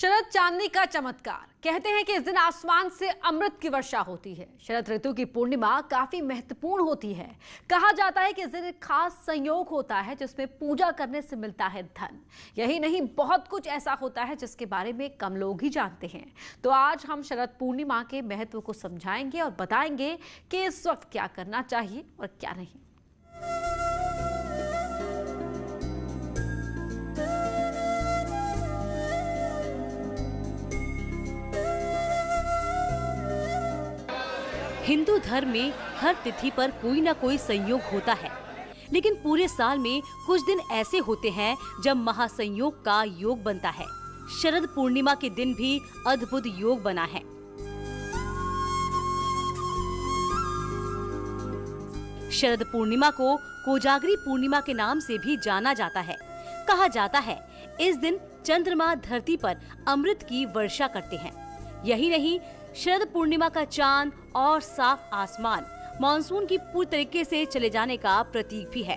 शरद चांदनी का चमत्कार। कहते हैं कि इस दिन आसमान से अमृत की वर्षा होती है। शरद ऋतु की पूर्णिमा काफी महत्वपूर्ण होती है। कहा जाता है कि इस दिन एक खास संयोग होता है जिसमें पूजा करने से मिलता है धन। यही नहीं, बहुत कुछ ऐसा होता है जिसके बारे में कम लोग ही जानते हैं। तो आज हम शरद पूर्णिमा के महत्व को समझाएंगे और बताएंगे कि इस वक्त क्या करना चाहिए और क्या नहीं। हिंदू धर्म में हर तिथि पर कोई ना कोई संयोग होता है, लेकिन पूरे साल में कुछ दिन ऐसे होते हैं जब महासंयोग का योग बनता है। शरद पूर्णिमा के दिन भी अद्भुत योग बना है। शरद पूर्णिमा को कोजागरी पूर्णिमा के नाम से भी जाना जाता है। कहा जाता है इस दिन चंद्रमा धरती पर अमृत की वर्षा करते हैं। यही नहीं, शरद पूर्णिमा का चांद और साफ आसमान मानसून की पूरी तरीके से चले जाने का प्रतीक भी है।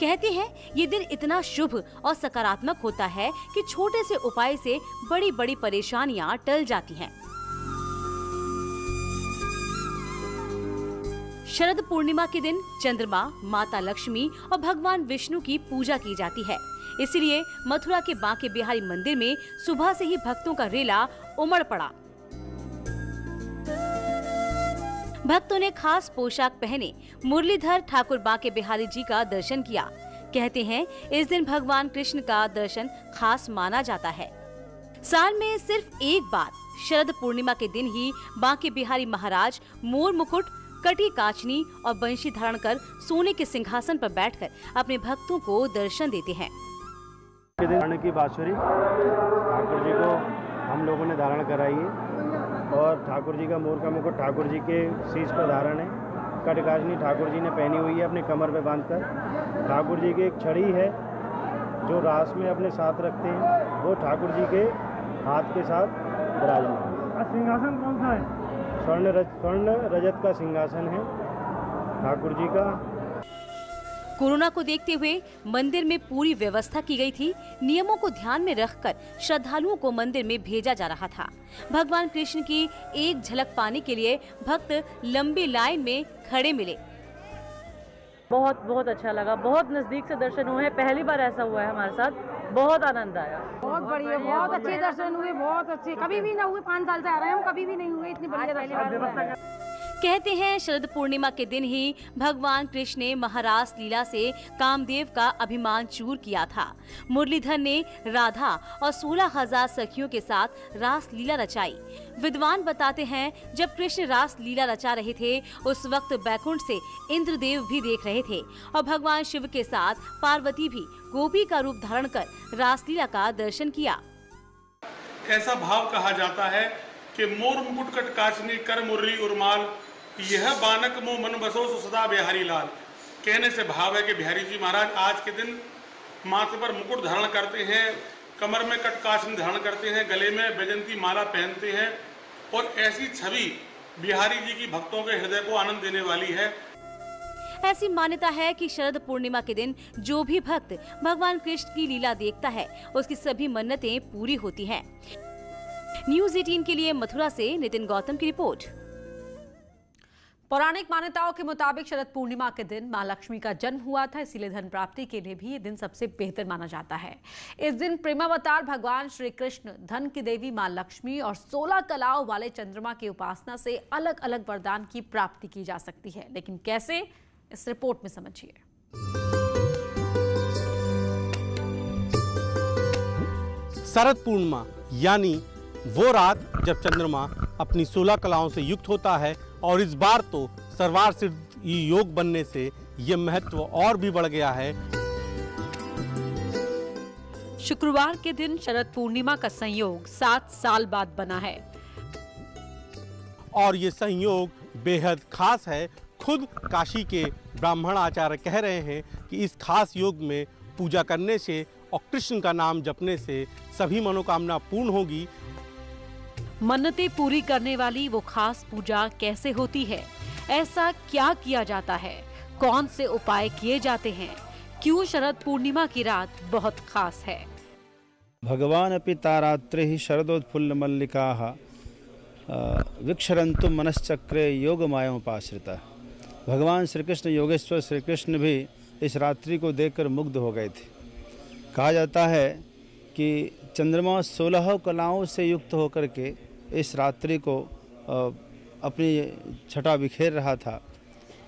कहते हैं ये दिन इतना शुभ और सकारात्मक होता है कि छोटे से उपाय से बड़ी बड़ी परेशानियां टल जाती हैं। शरद पूर्णिमा के दिन चंद्रमा, माता लक्ष्मी और भगवान विष्णु की पूजा की जाती है। इसलिए मथुरा के बांके बिहारी मंदिर में सुबह से ही भक्तों का रेला उमड़ पड़ा। भक्तों ने खास पोशाक पहने मुरलीधर ठाकुर बांके बिहारी जी का दर्शन किया। कहते हैं इस दिन भगवान कृष्ण का दर्शन खास माना जाता है। साल में सिर्फ एक बार शरद पूर्णिमा के दिन ही बांके बिहारी महाराज मोर मुकुट, कटी काचनी और बंशी धारण कर सोने के सिंहासन पर बैठकर अपने भक्तों को दर्शन देते हैं। की बांसुरी ठाकुर जी को हम लोगों ने धारण कराई है और ठाकुर जी का मोर का मुकुट ठाकुर जी के शीश पर धारण है। कटकाजनी ठाकुर जी ने पहनी हुई है अपने कमर पे बांधकर। ठाकुर जी की एक छड़ी है जो रास में अपने साथ रखते हैं, वो ठाकुर जी के हाथ के साथ विराजमान है। सिंहासन कौन सा है? स्वर्ण रजत का सिंहासन है ठाकुर जी का। कोरोना को देखते हुए मंदिर में पूरी व्यवस्था की गई थी। नियमों को ध्यान में रखकर श्रद्धालुओं को मंदिर में भेजा जा रहा था। भगवान कृष्ण की एक झलक पाने के लिए भक्त लंबी लाइन में खड़े मिले। बहुत अच्छा लगा। बहुत नजदीक से दर्शन हुए हैं। पहली बार ऐसा हुआ है हमारे साथ। बहुत आनंद आया। बहुत बढ़िया, बहुत अच्छे दर्शन हुए, बहुत अच्छे। कभी भी ना हुए, 5 साल से आ रहे हैं हम, कभी भी नहीं हुए इतनी बढ़िया दर्शन। कहते हैं शरद पूर्णिमा के दिन ही भगवान कृष्ण ने महारास लीला से कामदेव का अभिमान चूर किया था। मुरलीधर ने राधा और 16,000 सखियों के साथ रास लीला रचाई। विद्वान बताते हैं जब कृष्ण रास लीला रचा रहे थे उस वक्त बैकुंठ से इंद्रदेव भी देख रहे थे और भगवान शिव के साथ पार्वती भी गोपी का रूप धारण कर रास लीला का दर्शन किया। ऐसा भाव कहा जाता है कि मोर मुकुट कट काचनी कर मुरली उर्माल, यह बानक मो मन बसो सदा बिहारी लाल। कहने से भाव है कि बिहारी जी महाराज आज के दिन माथे पर मुकुट धारण करते हैं, कमर में कट काचनी धारण करते हैं, गले में बैजंती माला पहनते हैं और ऐसी छवि बिहारी जी की भक्तों के हृदय को आनंद देने वाली है। ऐसी मान्यता है कि शरद पूर्णिमा के दिन जो भी भक्त भगवान कृष्ण की लीला देखता है उसकी सभी मन्नतें पूरी होती हैं। न्यूज़ 18 के लिए मथुरा से नितिन गौतम की रिपोर्ट। पौराणिक मान्यताओं के मुताबिक शरद पूर्णिमा के दिन मां लक्ष्मी का जन्म हुआ था, इसीलिए धन प्राप्ति के लिए भी ये दिन सबसे बेहतर माना जाता है। इस दिन प्रेमावतार भगवान श्री कृष्ण, धन की देवी मां लक्ष्मी और 16 कलाओं वाले चंद्रमा की उपासना से अलग अलग वरदान की प्राप्ति की जा सकती है। लेकिन कैसे, इस रिपोर्ट में समझिए। शरद पूर्णिमा यानी वो रात जब चंद्रमा अपनी 16 कलाओं से युक्त होता है और इस बार तो सर्वार्थ सिद्ध योग बनने से ये महत्व और भी बढ़ गया है। शुक्रवार के दिन शरद पूर्णिमा का संयोग 7 साल बाद बना है और ये संयोग बेहद खास है। खुद काशी के ब्राह्मण आचार्य कह रहे हैं कि इस खास योग में पूजा करने से और कृष्ण का नाम जपने से सभी मनोकामना पूर्ण होगी। मन्नतें पूरी करने वाली वो खास पूजा कैसे होती है, ऐसा क्या किया जाता है, कौन से उपाय किए जाते हैं, क्यों शरद पूर्णिमा की रात बहुत खास है। भगवान अपि तारात्रिः शरदोत्फुल्लमल्लिकाः विक्षरन्तु मनश्चक्रे योगमायोपाश्रिता। भगवान श्री कृष्ण योगेश्वर श्री कृष्ण भी इस रात्रि को देखकर मुग्ध हो गए थे। कहा जाता है कि चंद्रमा 16 कलाओं से युक्त होकर के इस रात्रि को अपनी छटा बिखेर रहा था।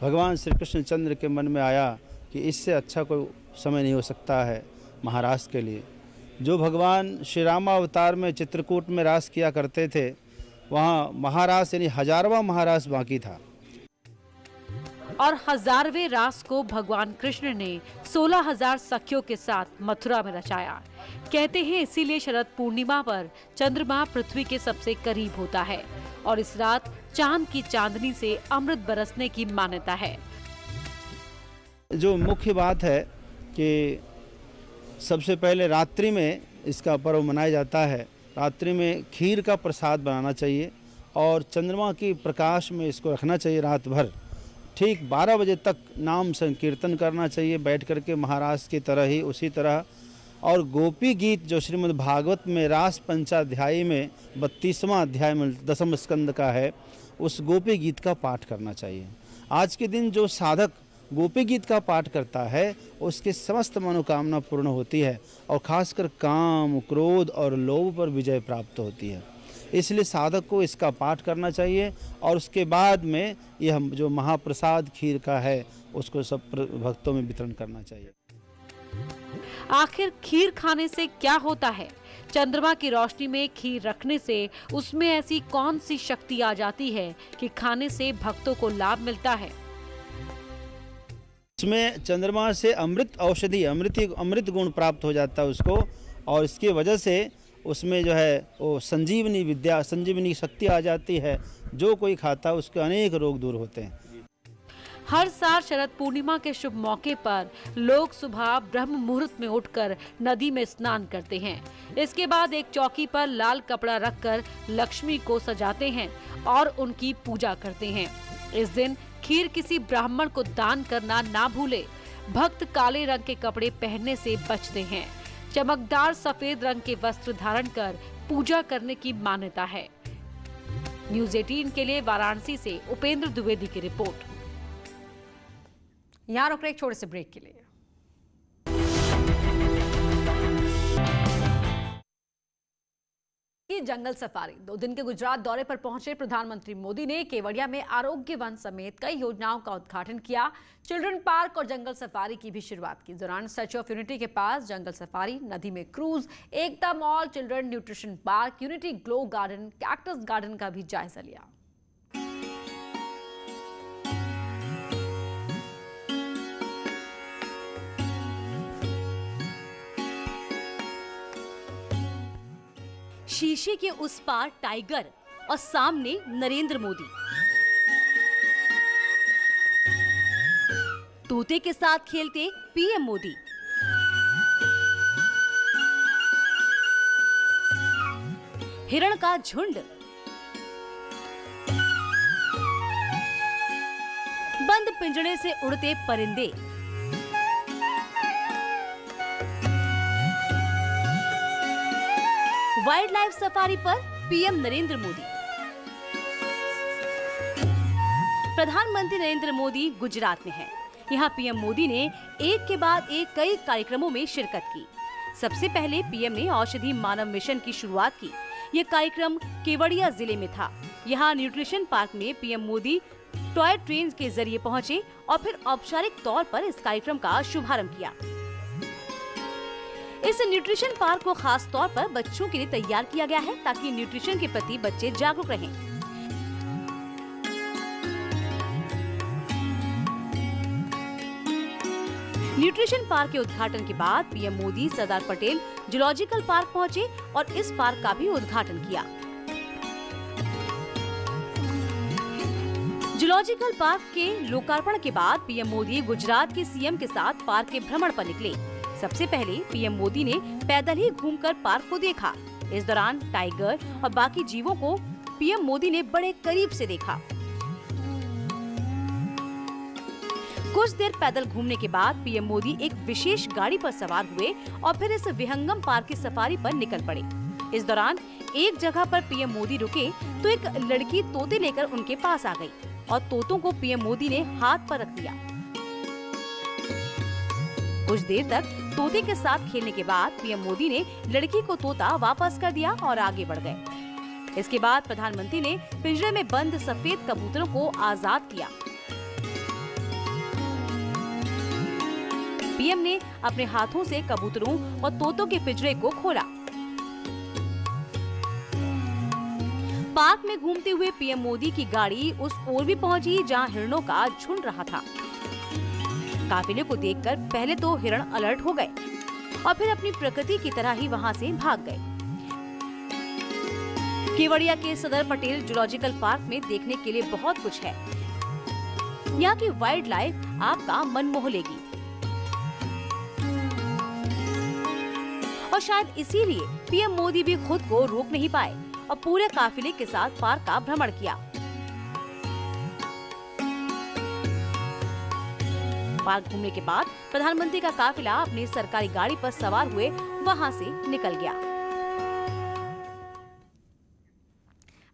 भगवान श्री कृष्ण चंद्र के मन में आया कि इससे अच्छा कोई समय नहीं हो सकता है महारास के लिए। जो भगवान श्री रामावतार में चित्रकूट में रास किया करते थे, वहाँ महारास यानी 1000वां महारास बाकी था। और 1000वें रास को भगवान कृष्ण ने 16,000 सखियों के साथ मथुरा में रचाया। कहते हैं इसीलिए शरद पूर्णिमा पर चंद्रमा पृथ्वी के सबसे करीब होता है और इस रात चांद की चांदनी से अमृत बरसने की मान्यता है। जो मुख्य बात है कि सबसे पहले रात्रि में इसका पर्व मनाया जाता है। रात्रि में खीर का प्रसाद बनाना चाहिए और चंद्रमा की प्रकाश में इसको रखना चाहिए रात भर। ठीक 12 बजे तक नाम संकीर्तन करना चाहिए बैठ करके महाराज की तरह ही उसी तरह। और गोपी गीत जो श्रीमद् भागवत में रास पंचाध्यायी में 32वां अध्याय में 10वें स्कंद का है, उस गोपी गीत का पाठ करना चाहिए। आज के दिन जो साधक गोपी गीत का पाठ करता है उसकी समस्त मनोकामना पूर्ण होती है और खासकर काम, क्रोध और लोभ पर विजय प्राप्त होती है। इसलिए साधक को इसका पाठ करना चाहिए और उसके बाद में यह जो महाप्रसाद खीर का है उसको सब भक्तों में वितरण करना चाहिए। आखिर खीर खाने से क्या होता है? चंद्रमा की रोशनी में खीर रखने से उसमें ऐसी कौन सी शक्ति आ जाती है कि खाने से भक्तों को लाभ मिलता है? इसमें चंद्रमा से अमृत औषधि अमृत गुण प्राप्त हो जाता है उसको, और इसकी वजह से उसमें जो है वो संजीवनी विद्या, संजीवनी शक्ति आ जाती है। जो कोई खाता है उसके अनेक रोग दूर होते हैं। हर साल शरद पूर्णिमा के शुभ मौके पर लोग सुबह ब्रह्म मुहूर्त में उठकर नदी में स्नान करते हैं। इसके बाद एक चौकी पर लाल कपड़ा रखकर लक्ष्मी को सजाते हैं और उनकी पूजा करते हैं। इस दिन खीर किसी ब्राह्मण को दान करना ना भूले। भक्त काले रंग के कपड़े पहनने से बचते हैं। चमकदार सफेद रंग के वस्त्र धारण कर पूजा करने की मान्यता है। न्यूज़ 18 के लिए वाराणसी से उपेंद्र द्विवेदी की रिपोर्ट। यहाँ रुक रहे एक छोटे से ब्रेक के लिए। जंगल सफारी 2 दिन के गुजरात दौरे पर पहुंचे प्रधानमंत्री मोदी ने केवड़िया में आरोग्य वन समेत कई योजनाओं का उद्घाटन किया। चिल्ड्रन पार्क और जंगल सफारी की भी शुरुआत की। दौरान स्टैच्यू ऑफ यूनिटी के पास जंगल सफारी, नदी में cruise, Ekta mall, children nutrition park, unity glow garden, cactus garden का भी जायजा लिया। शीशे के उस पार टाइगर और सामने नरेंद्र मोदी। तोते के साथ खेलते पीएम मोदी। हिरण का झुंड। बंद पिंजरे से उड़ते परिंदे। वाइल्ड लाइफ सफारी पर पीएम नरेंद्र मोदी। प्रधानमंत्री नरेंद्र मोदी गुजरात में हैं। यहाँ पीएम मोदी ने एक के बाद एक कई कार्यक्रमों में शिरकत की। सबसे पहले पीएम ने औषधि मानव मिशन की शुरुआत की। ये कार्यक्रम केवड़िया जिले में था। यहाँ न्यूट्रिशन पार्क में पीएम मोदी टॉय ट्रेन के जरिए पहुँचे और फिर औपचारिक तौर पर इस कार्यक्रम का शुभारंभ किया। इस न्यूट्रिशन पार्क को खास तौर पर बच्चों के लिए तैयार किया गया है ताकि न्यूट्रिशन के प्रति बच्चे जागरूक रहें। न्यूट्रिशन पार्क के उद्घाटन के बाद PM Modi Sardar Patel zoological park पहुंचे और इस पार्क का भी उद्घाटन किया। जूलॉजिकल पार्क के लोकार्पण के बाद पीएम मोदी गुजरात के सीएम के साथ पार्क के भ्रमण पर निकले। सबसे पहले पीएम मोदी ने पैदल ही घूमकर पार्क को देखा। इस दौरान टाइगर और बाकी जीवों को पीएम मोदी ने बड़े करीब से देखा। कुछ देर पैदल घूमने के बाद पीएम मोदी एक विशेष गाड़ी पर सवार हुए और फिर इस विहंगम पार्क की सफारी पर निकल पड़े। इस दौरान एक जगह पर पीएम मोदी रुके तो एक लड़की तोते लेकर उनके पास आ गई और तोतों को पीएम मोदी ने हाथ पर रख लिया। कुछ देर तक तोते के साथ खेलने के बाद पीएम मोदी ने लड़की को तोता वापस कर दिया और आगे बढ़ गए। इसके बाद प्रधानमंत्री ने पिंजरे में बंद सफेद कबूतरों को आजाद किया। पीएम ने अपने हाथों से कबूतरों और तोतों के पिंजरे को खोला। पार्क में घूमते हुए पीएम मोदी की गाड़ी उस ओर भी पहुंची जहां हिरणों का झुंड रहा था। काफिले को देखकर पहले तो हिरण अलर्ट हो गए और फिर अपनी प्रकृति की तरह ही वहां से भाग गए। केवड़िया के सरदार पटेल जूलॉजिकल पार्क में देखने के लिए बहुत कुछ है। यहाँ की वाइल्ड लाइफ आपका मन मोह लेगी और शायद इसीलिए पीएम मोदी भी खुद को रोक नहीं पाए और पूरे काफिले के साथ पार्क का भ्रमण किया। पार्क घूमने के बाद प्रधानमंत्री का काफिला अपनी सरकारी गाड़ी पर सवार हुए वहां से निकल गया।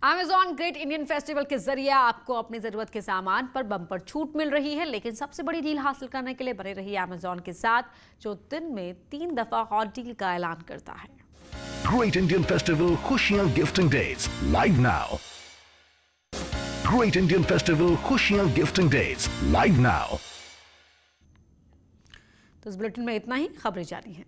Amazon ग्रेट इंडियन फेस्टिवल के जरिए आपको अपनी जरूरत के सामान पर बम्पर छूट मिल रही है, लेकिन सबसे बड़ी डील हासिल करने के लिए बने रहिए Amazon के साथ, जो दिन में 3 दफा हॉट डील का ऐलान करता है। Great Indian Festival खुशियां gifting days live now. Great Indian Festival खुशियां गिफ्टिंग डेज live now. तो इस बुलेटिन में इतना ही। खबरें जारी हैं।